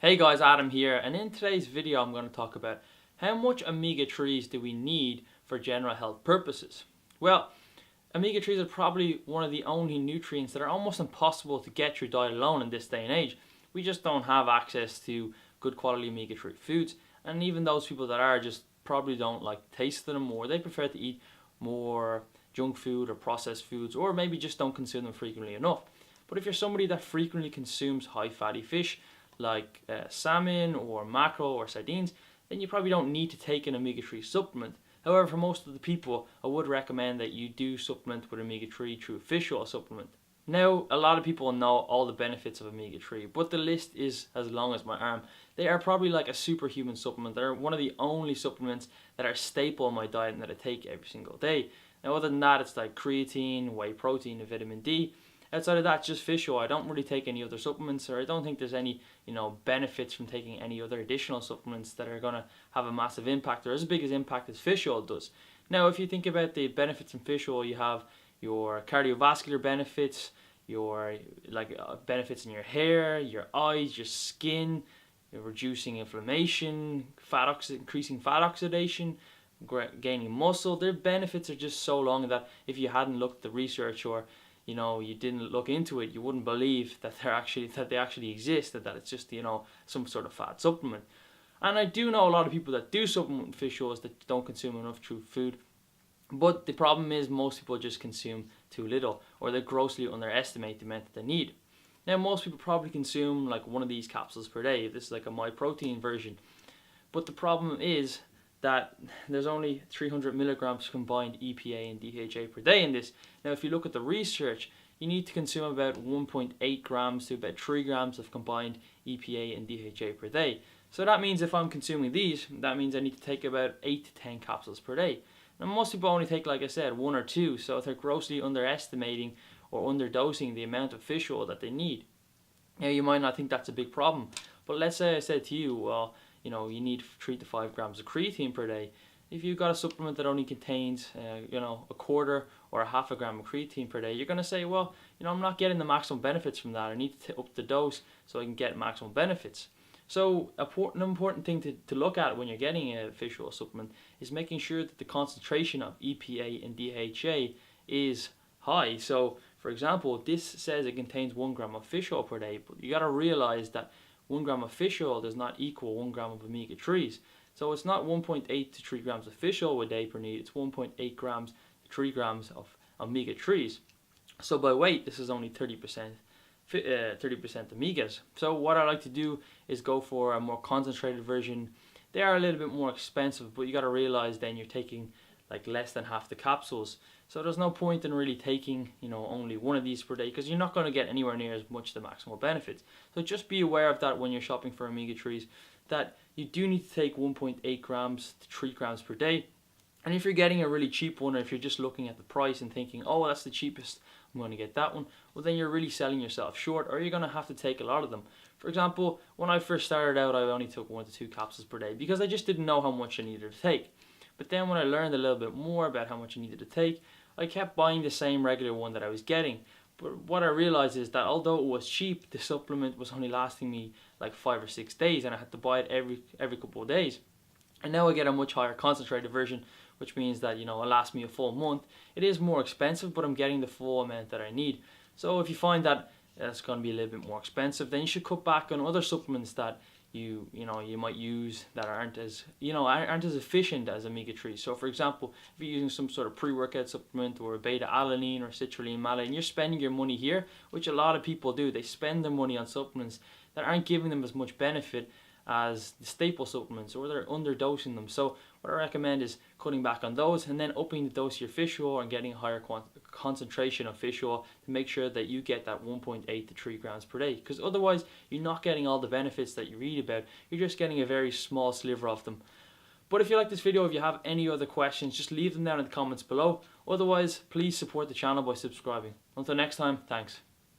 Hey guys, Adam here, and in today's video I'm going to talk about how much omega-3s do we need for general health purposes. Well, omega-3s are probably one of the only nutrients that are almost impossible to get through diet alone in this day and age. We just don't have access to good quality omega-3 foods, and even those people that are just probably don't like the taste of them, or they prefer to eat more junk food or processed foods, or maybe just don't consume them frequently enough. But if you're somebody that frequently consumes high fatty fish like salmon or mackerel or sardines, then you probably don't need to take an omega-3 supplement. However, for most of the people, I would recommend that you do supplement with omega-3 through a fish oil supplement. Now, a lot of people know all the benefits of omega-3, but the list is as long as my arm. They are probably like a superhuman supplement. They're one of the only supplements that are staple in my diet and that I take every single day. Now, other than that, it's like creatine, whey protein, and vitamin D. Outside of that, just fish oil. I don't really take any other supplements, or I don't think there's any, benefits from taking any other additional supplements that are going to have a massive impact or as big as impact as fish oil does. Now, if you think about the benefits in fish oil, you have your cardiovascular benefits, your benefits in your hair, your eyes, your skin, you're reducing inflammation, increasing fat oxidation, gaining muscle. Their benefits are just so long that if you hadn't looked at the research, or you didn't look into it, you wouldn't believe that they actually exist, and that it's just some sort of fat supplement. And I do know a lot of people that do supplement with fish oils that don't consume enough true food, but the problem is most people just consume too little, or they grossly underestimate the amount that they need. Now, most people probably consume like one of these capsules per day. This is like a my protein version, but the problem is that there's only 300 milligrams combined EPA and DHA per day in this. Now, if you look at the research, you need to consume about 1.8 grams to about 3 grams of combined EPA and DHA per day. So that means if I'm consuming these, that means I need to take about 8 to 10 capsules per day. Now, most people only take, like I said, 1 or 2, so they're grossly underestimating or underdosing the amount of fish oil that they need. Now, you might not think that's a big problem, but let's say I said to you, well, you need 3 to 5 grams of creatine per day. If you've got a supplement that only contains, a quarter or a half a gram of creatine per day, you're going to say, well, I'm not getting the maximum benefits from that. I need to up the dose so I can get maximum benefits. So an important thing to look at when you're getting a fish oil supplement is making sure that the concentration of EPA and DHA is high. So, for example, this says it contains 1 gram of fish oil per day, but you got to realize that 1 gram of fish oil does not equal 1 gram of omega-3s. So it's not 1.8 to 3 grams of fish oil a day per need, it's 1.8 grams to 3 grams of omega-3s. So by weight, this is only 30% omegas. So what I like to do is go for a more concentrated version. They are a little bit more expensive, but you got to realize then you're taking like less than half the capsules. So there's no point in really taking, only one of these per day, because you're not going to get anywhere near as much the maximal benefits. So just be aware of that when you're shopping for omega-3s, that you do need to take 1.8 grams to 3 grams per day. And if you're getting a really cheap one, or if you're just looking at the price and thinking, oh, that's the cheapest, I'm going to get that one, well, then you're really selling yourself short, or you're going to have to take a lot of them. For example, when I first started out, I only took 1 to 2 capsules per day because I just didn't know how much I needed to take. But then when I learned a little bit more about how much I needed to take, I kept buying the same regular one that I was getting. But what I realized is that although it was cheap, the supplement was only lasting me like 5 or 6 days, and I had to buy it every couple of days. And now I get a much higher concentrated version, which means that it'll last me a full month. It is more expensive, but I'm getting the full amount that I need. So if you find that it's going to be a little bit more expensive, then you should cut back on other supplements that you might use that aren't as efficient as omega-3. So for example, if you're using some sort of pre-workout supplement or beta alanine or citrulline malate, and you're spending your money here, which a lot of people do, they spend their money on supplements that aren't giving them as much benefit as the staple supplements, or they're underdosing them. So what I recommend is cutting back on those, and then upping the dose of your fish oil and getting a higher concentration of fish oil to make sure that you get that 1.8 to 3 grams per day, because otherwise you're not getting all the benefits that you read about. You're just getting a very small sliver of them. But if you like this video, if you have any other questions, just leave them down in the comments below. Otherwise, please support the channel by subscribing. Until next time, thanks.